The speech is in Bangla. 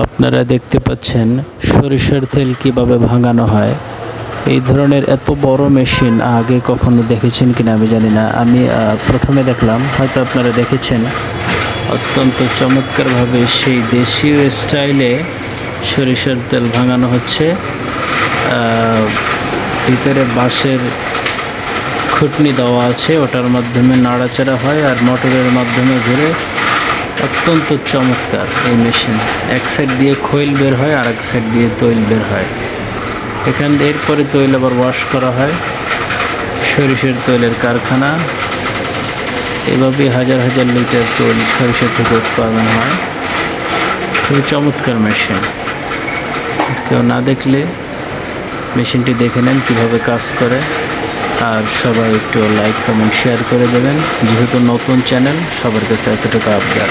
আপনারা দেখতে পাচ্ছেন সরিষার তেল কিভাবে ভাঙানো হয়। এই ধরনের এত বড় মেশিন আগে কখনো দেখেছেন কিনা আমি জানি না। আমি প্রথমে দেখলাম, হয়তো আপনারা দেখেছেন। অত্যন্ত চমৎকারভাবে সেই দেশীয় স্টাইলে সরিষার তেল ভাঙানো হচ্ছে। ভিতরে বাঁশের খুঁটনি দেওয়া আছে, ওটার মাধ্যমে নাড়াচাড়া হয় আর মোটরের মাধ্যমে ঘুরে। অত্যন্ত চমৎকার এই মেশিন। এক সাইড দিয়ে খৈল বের হয় আর এক সাইড দিয়ে তৈল বের হয়। এরপরে তৈল আবার ওয়াশ করা হয়। সরিষার তৈলের কারখানা। এভাবে হাজার হাজার লিটার তৈল সরিষা থেকে উৎপাদন হয়। খুবই চমৎকার মেশিন। কেউ না দেখলে মেশিনটি দেখে নেন কীভাবে কাজ করে। আর সবাই একটু লাইক কমেন্ট শেয়ার করে দেবেন, যেহেতু নতুন চ্যানেল সবার কাছে এতটুকু আবদার।